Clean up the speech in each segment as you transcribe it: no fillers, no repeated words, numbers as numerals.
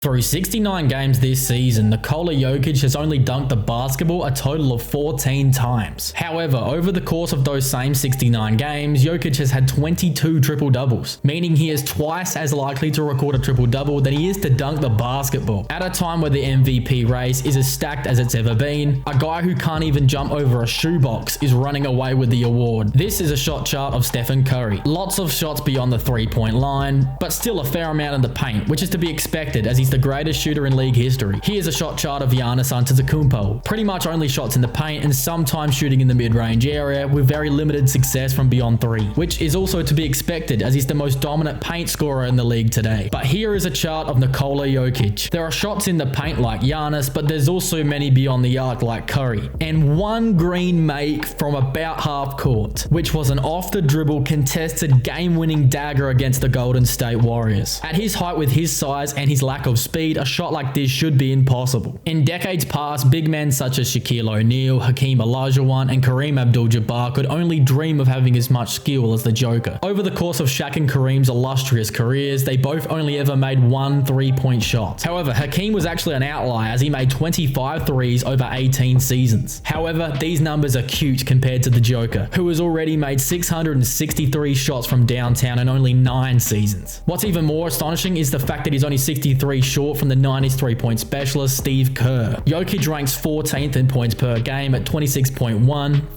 Through 69 games this season, Nikola Jokic has only dunked the basketball a total of 14 times. However, over the course of those same 69 games, Jokic has had 22 triple-doubles, meaning he is twice as likely to record a triple-double than he is to dunk the basketball. At a time where the MVP race is as stacked as it's ever been, a guy who can't even jump over a shoebox is running away with the award. This is a shot chart of Stephen Curry. Lots of shots beyond the three-point line, but still a fair amount in the paint, which is to be expected as he's the greatest shooter in league history. Here's a shot chart of Giannis Antetokounmpo. Pretty much only shots in the paint and sometimes shooting in the mid-range area with very limited success from beyond three, which is also to be expected as he's the most dominant paint scorer in the league today. But here is a chart of Nikola Jokic. There are shots in the paint like Giannis, but there's also many beyond the arc like Curry. And one green make from about half court, which was an off-the-dribble contested game-winning dagger against the Golden State Warriors. At his height with his size and his lack of speed, a shot like this should be impossible. In decades past, big men such as Shaquille O'Neal, Hakeem Olajuwon, and Kareem Abdul-Jabbar could only dream of having as much skill as the Joker. Over the course of Shaq and Kareem's illustrious careers, they both only ever made one three-point shot. However, Hakeem was actually an outlier as he made 25 threes over 18 seasons. However, these numbers are cute compared to the Joker, who has already made 663 shots from downtown in only 9 seasons. What's even more astonishing is the fact that he's only 63 short from the 90s three-point specialist Steve Kerr. Jokic ranks 14th in points per game at 26.1,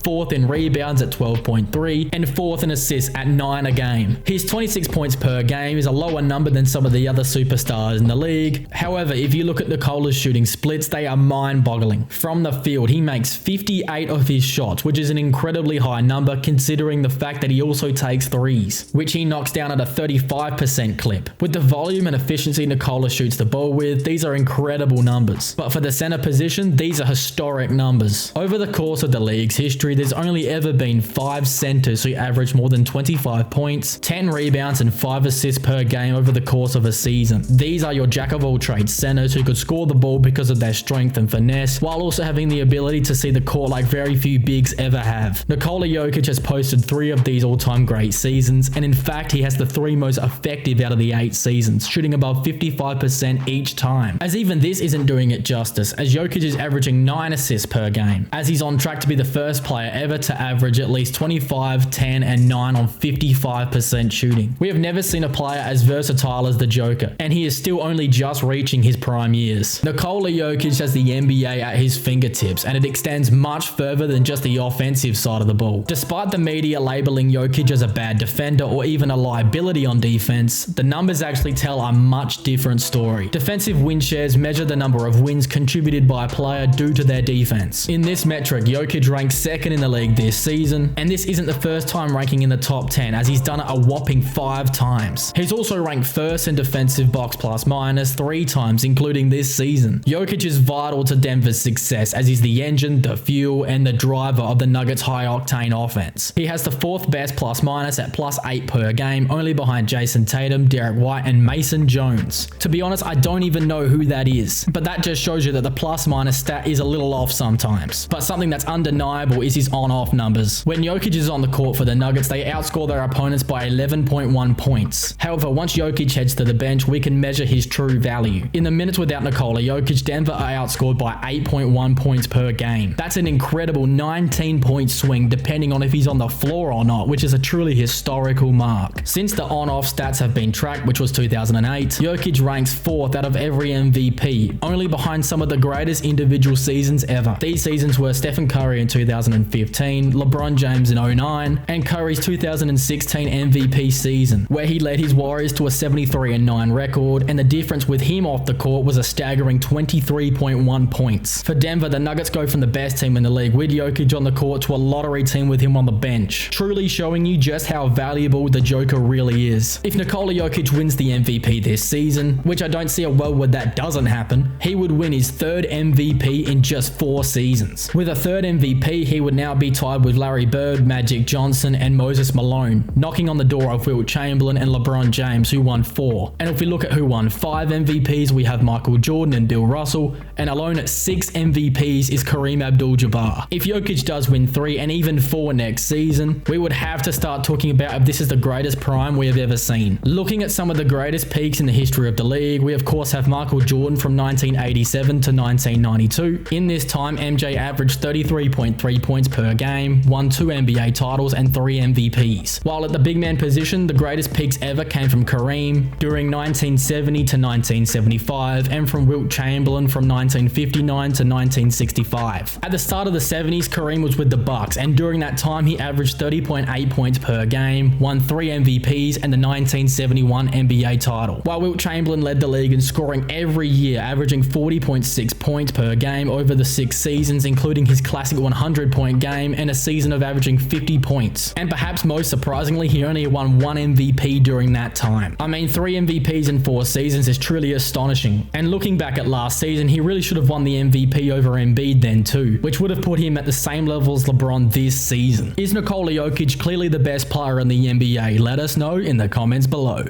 4th in rebounds at 12.3, and 4th in assists at 9 a game. His 26 points per game is a lower number than some of the other superstars in the league. However, if you look at Nikola's shooting splits, they are mind-boggling. From the field, he makes 58 of his shots, which is an incredibly high number considering the fact that he also takes threes, which he knocks down at a 35% clip. With the volume and efficiency Nikola shoots the ball with, these are incredible numbers. But for the center position, these are historic numbers. Over the course of the league's history, there's only ever been 5 centers who average more than 25 points, 10 rebounds, and 5 assists per game over the course of a season. These are your jack-of-all-trades centers who could score the ball because of their strength and finesse, while also having the ability to see the court like very few bigs ever have. Nikola Jokic has posted 3 of these all-time great seasons, and in fact, he has the 3 most effective out of the 8 seasons, shooting above 55% each time. As even this isn't doing it justice, as Jokic is averaging 9 assists per game, as he's on track to be the first player ever to average at least 25, 10, and 9 on 55% shooting. We have never seen a player as versatile as the Joker, and he is still only just reaching his prime years. Nikola Jokic has the NBA at his fingertips, and it extends much further than just the offensive side of the ball. Despite the media labeling Jokic as a bad defender or even a liability on defense, the numbers actually tell a much different story. Defensive win shares measure the number of wins contributed by a player due to their defense. In this metric, Jokic ranks 2nd in the league this season, and this isn't the first time ranking in the top 10 as he's done it a whopping 5 times. He's also ranked 1st in defensive box plus minus 3 times, including this season. Jokic is vital to Denver's success as he's the engine, the fuel, and the driver of the Nuggets' high-octane offense. He has the 4th best plus minus at plus 8 per game, only behind Jason Tatum, Derek White, and Mason Jones. To be honest, I don't even know who that is, but that just shows you that the plus minus stat is a little off sometimes. But something that's undeniable is his on-off numbers. When Jokic is on the court for the Nuggets, they outscore their opponents by 11.1 points. However, once Jokic heads to the bench, we can measure his true value. In the minutes without Nikola Jokic, Denver are outscored by 8.1 points per game. That's an incredible 19-point swing depending on if he's on the floor or not, which is a truly historical mark. Since the on-off stats have been tracked, which was 2008, Jokic ranks 4th out of every MVP, only behind some of the greatest individual seasons ever. These seasons were Stephen Curry in 2015, LeBron James in 2009, and Curry's 2016 MVP season, where he led his Warriors to a 73-9 record, and the difference with him off the court was a staggering 23.1 points. For Denver, the Nuggets go from the best team in the league with Jokic on the court to a lottery team with him on the bench, truly showing you just how valuable the Joker really is. If Nikola Jokic wins the MVP this season, which I don't see a world where that doesn't happen, he would win his 3rd MVP in just 4 seasons. With a 3rd MVP, he would now be tied with Larry Bird, Magic Johnson, and Moses Malone, knocking on the door of Wilt Chamberlain and LeBron James, who won 4. And if we look at who won 5 MVPs, we have Michael Jordan and Bill Russell, and alone at 6 MVPs is Kareem Abdul-Jabbar. If Jokic does win 3 and even 4 next season, we would have to start talking about if this is the greatest prime we have ever seen. Looking at some of the greatest peaks in the history of the league, we we of course have Michael Jordan from 1987 to 1992. In this time, MJ averaged 33.3 points per game, won 2 NBA titles and 3 MVPs. While at the big man position, the greatest peaks ever came from Kareem during 1970 to 1975 and from Wilt Chamberlain from 1959 to 1965. At the start of the 70s, Kareem was with the Bucks, and during that time he averaged 30.8 points per game, won 3 MVPs and the 1971 NBA title. While Wilt Chamberlain led the league in scoring every year, averaging 40.6 points per game over the 6 seasons, including his classic 100-point game and a season of averaging 50 points. And perhaps most surprisingly, he only won 1 MVP during that time. I mean, 3 MVPs in 4 seasons is truly astonishing. And looking back at last season, he really should have won the MVP over Embiid then too, which would have put him at the same level as LeBron this season. Is Nikola Jokic clearly the best player in the NBA? Let us know in the comments below.